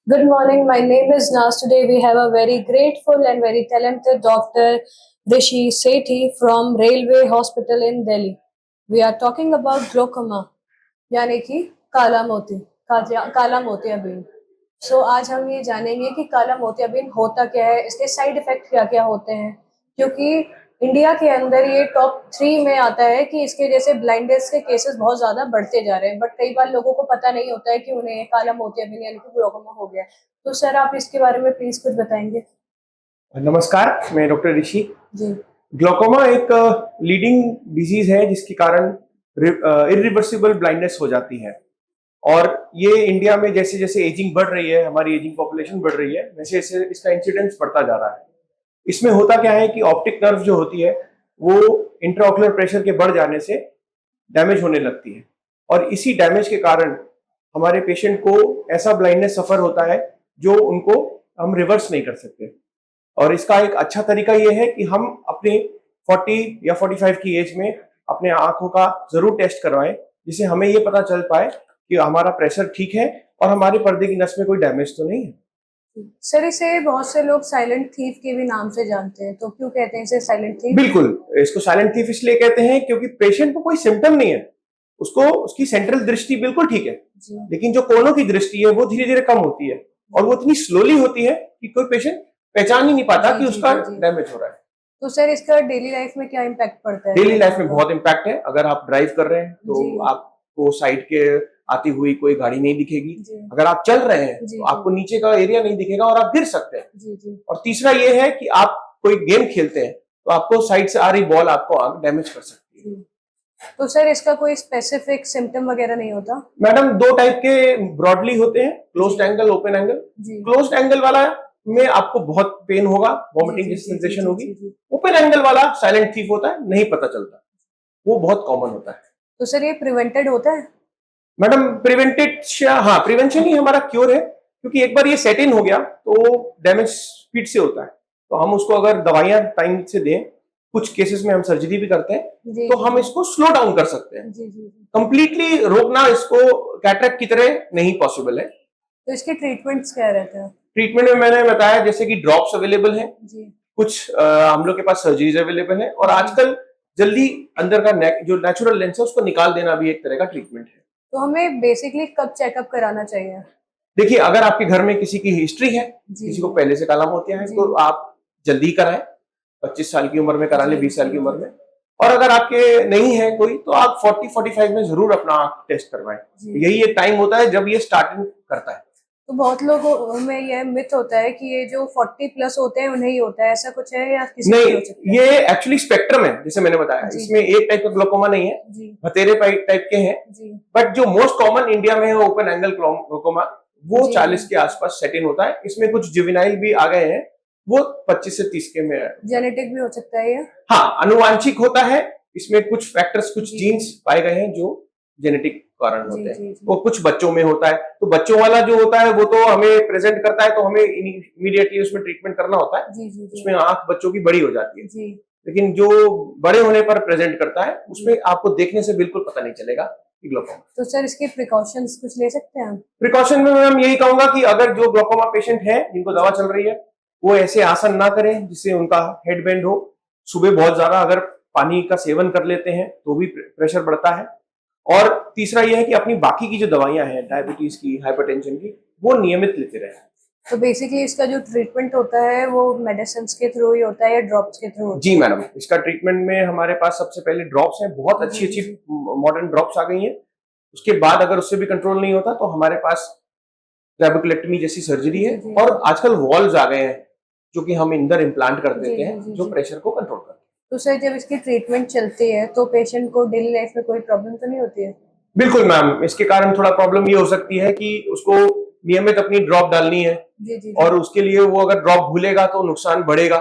Good morning. My name is Naz. Today we have a very grateful and very talented Dr. Rishi Sethi from Railway Hospital in Delhi. We are talking about glaucoma, यानी कि काला मोतियाबिंद। सो आज हम ये जानेंगे कि काला मोतियाबिंद होता क्या है, इसके साइड इफेक्ट क्या क्या होते हैं, क्योंकि इंडिया के अंदर ये टॉप 3 में आता है कि इसके जैसे ब्लाइंडनेस के केसेस बहुत ज्यादा बढ़ते जा रहे हैं, बट कई बार लोगों को पता नहीं होता है कि उन्हें काला मोतियाबिंद यानी कि ग्लोकोमा हो गया। तो सर आप इसके बारे में प्लीज कुछ बताएंगे। नमस्कार, मैं डॉक्टर ऋषि। जी। ग्लोकोमा एक लीडिंग डिजीज है जिसके कारण इरिवर्सिबल ब्लाइंडनेस हो जाती है और ये इंडिया में जैसे जैसे एजिंग बढ़ रही है, हमारी एजिंग पॉपुलेशन बढ़ रही है, वैसे वैसे इसका इंसिडेंस बढ़ता जा रहा है। इसमें होता क्या है कि ऑप्टिक नर्व जो होती है वो इंट्राऑक्युलर प्रेशर के बढ़ जाने से डैमेज होने लगती है और इसी डैमेज के कारण हमारे पेशेंट को ऐसा ब्लाइंडनेस सफर होता है जो उनको हम रिवर्स नहीं कर सकते। और इसका एक अच्छा तरीका ये है कि हम अपने 40 या 45 की एज में अपने आंखों का जरूर टेस्ट करवाएं, जिससे हमें ये पता चल पाए कि हमारा प्रेशर ठीक है और हमारे पर्दे की नस में कोई डैमेज तो नहीं है। सर इसे बहुत से लोग साइलेंट थीफ के भी नाम से जानते हैं, तो क्यों कहते हैं इसे साइलेंट थीफ? बिल्कुल, इसको साइलेंट थीफ इसलिए कहते हैं क्योंकि पेशेंट को कोई सिम्टम नहीं है, उसको उसकी सेंट्रल दृष्टि बिल्कुल ठीक है, लेकिन जो कोनों की दृष्टि है वो धीरे धीरे कम होती है और वो इतनी स्लोली होती है कि कोई पेशेंट पहचान ही नहीं पाता कि उसका डैमेज हो रहा है। तो सर इसका डेली लाइफ में क्या इम्पैक्ट पड़ता है? डेली लाइफ में बहुत इम्पैक्ट है। अगर आप ड्राइव कर रहे हैं तो आपको साइड के आती हुई कोई गाड़ी नहीं दिखेगी। अगर आप चल रहे हैं तो आपको नीचे का एरिया नहीं दिखेगा और आप गिर सकते हैं। और तीसरा ये है कि आप कोई गेम खेलते हैं तो आपको साइड से आ रही बॉल आपको आंख डैमेज कर सकती है। तो सर इसका कोई स्पेसिफिक सिम्टम वगैरह नहीं होता? मैडम 2 टाइप के ब्रॉडली होते हैं, closed angle, open angle. Closed angle वाला में आपको बहुत पेन होगा, वॉमिटिंग जैसी सेंसेशन होगी। ओपन एंगल वाला साइलेंट थीफ होता है, नहीं पता चलता, वो बहुत कॉमन होता है। तो सर ये प्रिवेंटेड होता है? मैडम प्रिवेंटेड, हाँ, प्रिवेंशन ही हमारा क्योर है, क्योंकि एक बार ये सेट इन हो गया तो डैमेज स्पीड से होता है। तो हम उसको अगर दवाइयां टाइम से दें, कुछ केसेस में हम सर्जरी भी करते हैं, तो हम इसको स्लो डाउन कर सकते हैं। कंप्लीटली रोकना इसको कैटरेक्ट की तरह नहीं पॉसिबल है। तो इसके ट्रीटमेंट्स क्या रहते हैं? ट्रीटमेंट में मैंने बताया जैसे कि ड्रॉप्स अवेलेबल हैं, कुछ हम लोग के पास सर्जरीज अवेलेबल है और आजकल जल्दी अंदर का जो नेचुरल लेंस है उसको निकाल देना भी एक तरह का ट्रीटमेंट है। तो हमें बेसिकली कब चेकअप कराना चाहिए? देखिए, अगर आपके घर में किसी की हिस्ट्री है, किसी को पहले से काला मोतिया है, तो आप जल्दी कराएं, 25 साल की उम्र में करा लें, 20 साल की उम्र में। और अगर आपके नहीं है कोई तो आप 40-45 में जरूर अपना आंख टेस्ट करवाएं। यही एक टाइम होता है जब ये स्टार्टिंग करता है। तो बहुत लोगों में ये मिथ होता है कि ये जो 40 प्लस होते हैं उन्हें ही होता है, ऐसा कुछ है या किसी नहीं? ये एक्चुअली स्पेक्ट्रम है, जैसे मैंने बताया, इसमें एक टाइप का ग्लोकोमा नहीं है, भतेरे टाइप के हैं, बट जो मोस्ट कॉमन इंडिया में है ओपन एंगल ग्लोकोमा, वो 40 के आसपास सेट इन होता है। इसमें कुछ जुवेनाइल भी आ गए हैं, वो 25 से 30 के में है। जेनेटिक भी हो सकता है ये? हाँ, अनुवांशिक होता है। इसमें कुछ फैक्टर्स, कुछ जीन्स पाए गए हैं जो जेनेटिक कारण होते हैं। वो कुछ बच्चों में होता है, तो बच्चों वाला जो होता है वो तो हमें प्रेजेंट करता है, तो हमें इमीडिएटली उसमें ट्रीटमेंट करना होता है। उसमें आंख बच्चों की बड़ी हो जाती है, लेकिन जो बड़े होने पर प्रेजेंट करता है उसमें आपको देखने से बिल्कुल पता नहीं चलेगा ग्लोकोमा। तो सर इसके प्रिकॉशंस कुछ ले सकते हैं? प्रिकॉशन में मैं यही कहूंगा कि अगर जो ग्लोकोमा पेशेंट है जिनको दवा चल रही है, वो ऐसे आसन ना करें जिससे उनका हेड बेंड हो। सुबह बहुत ज्यादा अगर पानी का सेवन कर लेते हैं तो भी प्रेशर बढ़ता है। और तीसरा यह है कि अपनी बाकी की जो दवाइयां हैं, डायबिटीज की, हाइपरटेंशन की, वो नियमित लेते रहें। तो बेसिकली इसका जो ट्रीटमेंट होता है वो मेडिसिन के थ्रू ही होता है या ड्रॉप्स के थ्रू? जी मैडम, इसका ट्रीटमेंट में हमारे पास सबसे पहले ड्रॉप्स हैं, बहुत अच्छी अच्छी मॉडर्न ड्रॉप्स आ गई हैं। उसके बाद अगर उससे भी कंट्रोल नहीं होता तो हमारे पास ट्रेबेकुलेक्टमी जैसी सर्जरी है, और आजकल वॉल्व्स आ गए हैं जो कि हम अंदर इम्प्लांट कर देते हैं, जो प्रेशर को कंट्रोल करते हैं। तो सर जब इसकी ट्रीटमेंट चलती है तो पेशेंट को डेली लाइफ में कोई प्रॉब्लम तो नहीं होती है? बिल्कुल मैम, इसके कारण थोड़ा प्रॉब्लम ये हो सकती है कि उसको नियमित अपनी ड्रॉप डालनी है, और उसके लिए वो अगर ड्रॉप भूलेगा तो नुकसान बढ़ेगा।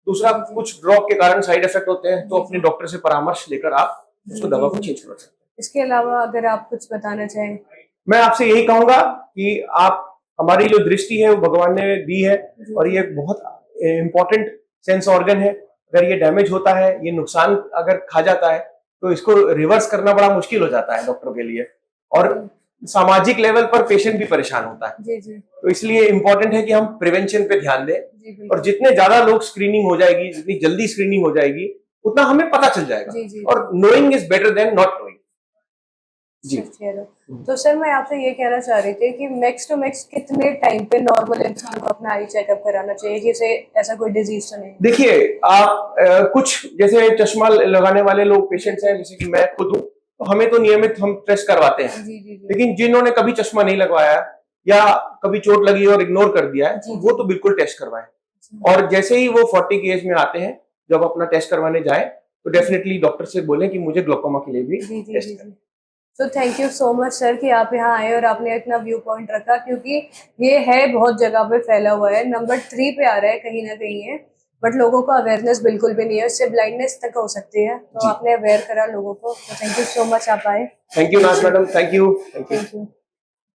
दूसरा, कुछ ड्रॉप के कारण साइड इफेक्ट होते हैं, तो अपने डॉक्टर से परामर्श लेकर आप उसको दवा को चेंज कर सकते हैं। इसके अलावा अगर आप कुछ बताना चाहें? मैं आपसे यही कहूंगा कि आप, हमारी जो दृष्टि है वो भगवान ने दी है, और ये बहुत इंपॉर्टेंट सेंस ऑर्गन है। अगर ये डैमेज होता है, ये नुकसान अगर खा जाता है, तो इसको रिवर्स करना बड़ा मुश्किल हो जाता है डॉक्टर के लिए। और सामाजिक लेवल पर पेशेंट भी परेशान होता है। जी जी तो इसलिए इम्पोर्टेंट है कि हम प्रिवेंशन पे ध्यान दें, जी और बिल्कुल। जितने ज्यादा लोग स्क्रीनिंग हो जाएगी, जितनी जल्दी स्क्रीनिंग हो जाएगी, उतना हमें पता चल जाएगा। जी जी और knowing is better than not knowing. जी। चलो, तो सर मैं आपसे ये कहना चाह रही थी कि मैक्स टू मैक्स कितने टाइम पे नॉर्मल इंसान को अपना आई चेकअप कराना चाहिए, जिसे ऐसा कोई डिजीज तो नहीं है? देखिए, आप कुछ जैसे चश्मा लगाने वाले लोग पेशेंट्स हैं, जैसे कि मैं खुद हूँ, तो हमें तो नियमित हम टेस्ट करवाते हैं। जी जी जी लेकिन जिन्होंने कभी चश्मा नहीं लगवाया या कभी चोट लगी और इग्नोर कर दिया है, जी, तो वो जी। तो बिल्कुल टेस्ट करवाएं। और जैसे ही वो 40 की एज में आते हैं, जब अपना टेस्ट करवाने जाए, तो डेफिनेटली डॉक्टर से बोलें कि मुझे ग्लोकोमा के लिए भी जी जी टेस्ट जी करें। जी। तो thank you so much sir कि आप यहाँ आए और आपने इतना व्यू पॉइंट रखा, क्योंकि ये है बहुत जगह पे फैला हुआ है, नंबर 3 पे आ रहा है कहीं ना कहीं है, बट लोगों को अवेयरनेस बिल्कुल भी नहीं है, उससे ब्लाइंडनेस तक हो सकती है। तो जी। आपने अवेयर करा लोगों को, तो थैंक यू सो मच आप आए। थैंक यू नाज madam, thank you. Thank you.